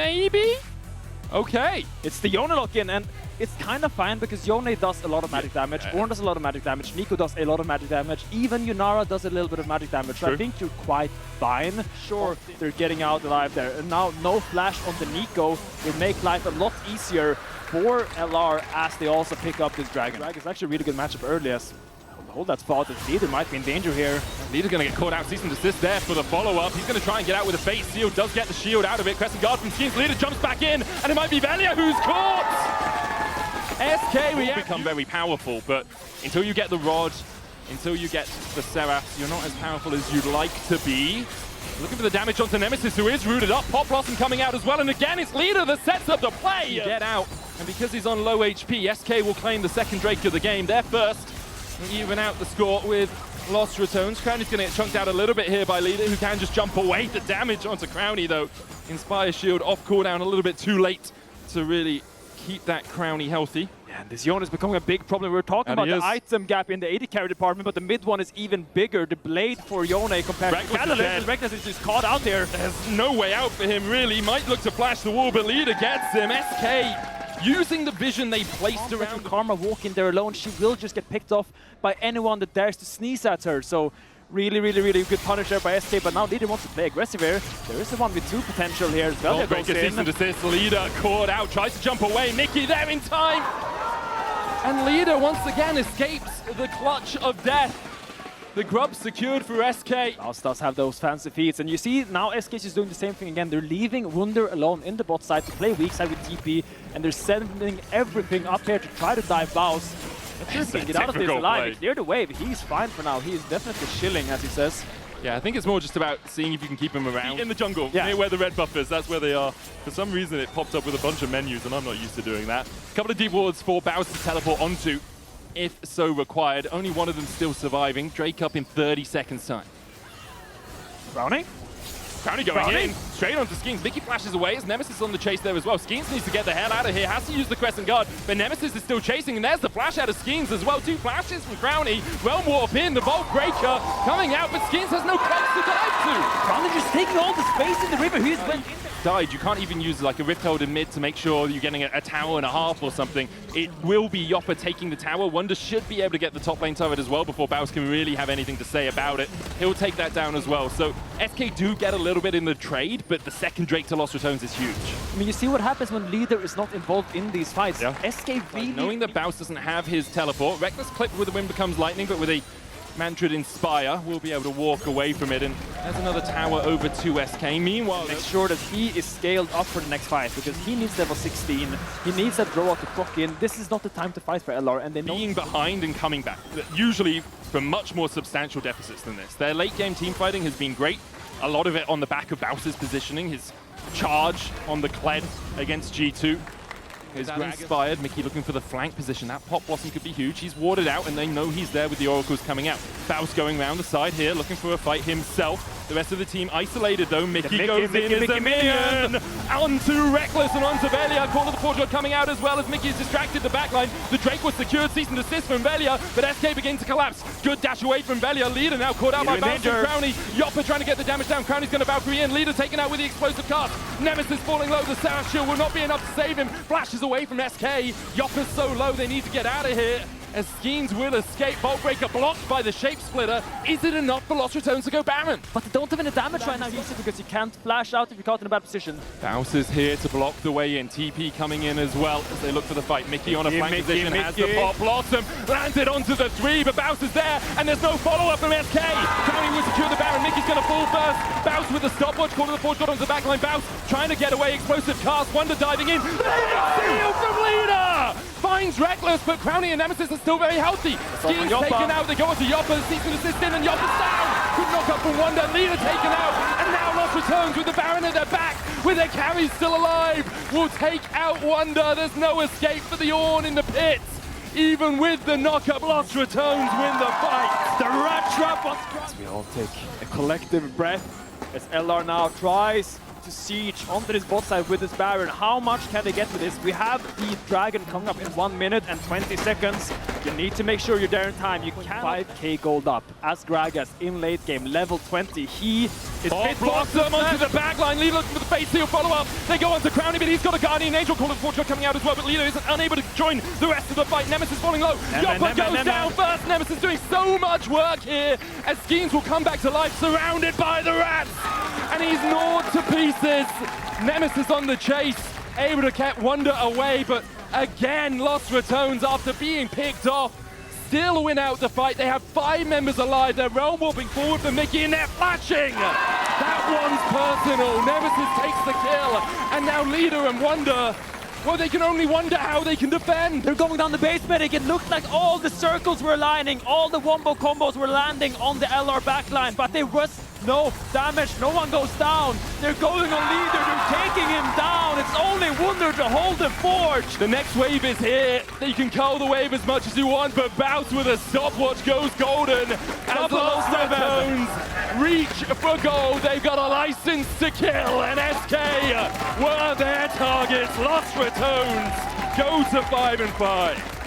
maybe? Okay. It's the Yone lock-in, and it's kind of fine because Yone does a lot of magic damage, Ornn does a lot of magic damage, Nico does a lot of magic damage, even Yunara does a little bit of magic damage. So I think you're quite fine. Sure, they're getting out alive there. And now no flash on the Nico will make life a lot easier for LR as they also pick up this Dragon. Dragon's actually a really good matchup early as hold that spot, and Leader might be in danger here. Leader's going to get caught out. Cease and desist there for the follow-up. He's going to try and get out with a face seal. Does get the shield out of it. Crescent Guard from Schemes. Leader jumps back in, and it might be Velia who's caught! SK will become very powerful, but until you get the Rod, until you get the Seraphs, you're not as powerful as you'd like to be. Looking for the damage onto Nemesis, who is rooted up. Pop Blossom coming out as well, and again it's Leader that sets up the play! Get out, and because he's on low HP, SK will claim the second Drake of the game. They're first. Even out the score with Los Ratones. Crowny's going to get chunked out a little bit here by Leader, who can just jump away. The damage onto Crowny, though. Inspire Shield off cooldown a little bit too late to really keep that Crowny healthy. Yeah, and this Yone is becoming a big problem. We were talking about the item gap in the AD carry department, but the mid one is even bigger. The blade for Yone compared to Catalyst. Reckless is just caught out there. There's no way out for him, really. Might look to flash the wall, but Leader gets him. SK using the vision they placed around Karma walking there alone, she will just get picked off by anyone that dares to sneeze at her. So really good punish there by SK, but now Leader wants to play aggressive here. There is a 1v2 potential here as well. Breaker cease and desist. Leader caught out, tries to jump away. Mickey there in time. And Leader once again escapes the clutch of death. The grub secured for SK. Faust does have those fancy feats, and you see now SK is doing the same thing again. They're leaving Wunder alone in the bot side to play weak side with TP, and they're sending everything up here to try to dive Faust. If you can get out of this alive, clear the wave. He's fine for now. He is definitely chilling, as he says. Yeah, I think it's more just about seeing if you can keep him around. In the jungle, near where the red buff is, that's where they are. For some reason, it popped up with a bunch of menus, and I'm not used to doing that. A couple of deep wards for Baus to teleport onto, if so required. Only one of them still surviving. Drake up in 30 seconds time. Crowny going in, straight onto Schemes. Mickey flashes away as Nemesis on the chase there as well. Schemes needs to get the hell out of here, has to use the Crescent Guard, but Nemesis is still chasing, and there's the flash out of Schemes as well. 2 flashes from Crowny. Realm Warp in, the Vault Breaker coming out, but Schemes has no clocks to dive to. Crowny just taking all the space in the river. He's went in there. Died. You can't even use like a Rift Hold in mid to make sure you're getting a tower and a half or something. It will be Yoppa taking the tower. Wunder should be able to get the top lane turret as well before Baus can really have anything to say about it. He'll take that down as well. So SK do get a little bit in the trade, but the second Drake to Los Ratones is huge. I mean, you see what happens when Leader is not involved in these fights. SK really... Knowing that Baus doesn't have his teleport, Reckless clip with the wind becomes lightning, but with a Mantrid Inspire, we'll be able to walk away from it, and there's another tower over to SK. Meanwhile, make sure that he is scaled up for the next fight, because he needs level 16. He needs that draw out to proc in. This is not the time to fight for LR, and they know being behind and coming back, usually from much more substantial deficits than this. Their late game team fighting has been great. A lot of it on the back of Baus's positioning, his charge on the Kled against G2. Is inspired. Mickey looking for the flank position. That Pop Blossom could be huge. He's warded out, and they know he's there with the Oracles coming out. Baus going around the side here, looking for a fight himself. The rest of the team isolated, though. Mickey goes in as a minion! Onto Reckless and onto Velia. Call of the Forge God coming out as well as Mickey is distracted the backline. The Drake was secured, cease and desist from Velia, but SK begins to collapse. Good dash away from Velia. Leader now caught out by Baus and Crowny. Yoppa trying to get the damage down. Crowny's going to Valkyrie in. Leader taken out with the explosive cast. Nemesis falling low. The Seraph shield will not be enough to save him. Flashes away from SK. Yoppa's so low, they need to get out of here. As Schemes will escape, Vault Breaker blocked by the Shape Splitter. Is it enough for Los Ratones to go Baron? But they don't have any damage right now, because you can't flash out if you're caught in a bad position. Baus is here to block the way in. TP coming in as well as they look for the fight. Mickey on a flank position has the Pop Blossom. Landed onto the 3, but Baus is there, and there's no follow-up from SK. Crowny will secure the Baron. Mickey's going to fall first. Baus with the stopwatch. Call of the Forge God onto the backline. Baus trying to get away. Explosive cast. Wunder diving in. Steal from Leader! Finds Reckless, but Crowny and Nemesis are still very healthy. Schemes taken out, they go onto Yoppa, cease and desist in, and Yoppa's down. Good knock up from Wunder, Leader taken out, and now Los Ratones with the Baron at their back, with their carries still alive, will take out Wunder. There's no escape for the Ornn in the pits. Even with the knock-up, Los Ratones win the fight. The rat trap was... We all take a collective breath as LR now tries to siege onto this bot side with this Baron. How much can they get with this? We have the Dragon coming up in 1 minute and 20 seconds. You need to make sure you're there in time. You can 5k gold up as Gragas in late game, level 20. He is blocks them onto the backline. Lido looking for the face seal follow-up. They go on to Crowny, but he's got a Guardian Angel Call of Fortune coming out as well, but Lido isn't unable to join the rest of the fight. Nemesis falling low. Yoppa goes down first. Nemesis doing so much work here as Skeens will come back to life, surrounded by the rats. And he's gnawed to pieces. Nemesis on the chase, able to keep Wonder away, but again, Los Ratones, after being picked off, still win out the fight. They have 5 members alive. They're realm warping forward for Mickey, and they're flashing. That one's personal. Nemesis takes the kill, and now Leader and Wonder, well, they can only wonder how they can defend. They're going down the base medic. It looked like all the circles were aligning, all the wombo combos were landing on the LR backline, but there was no damage. No one goes down. They're going on Leader. They're taking him down. It's only Wonder to hold the forge. The next wave is here. You can cull the wave as much as you want, but Bounce with a stopwatch goes golden. As Los Ratones reach for gold, they've got a license to kill, and SK were their targets. Los Ratones go to 5-5.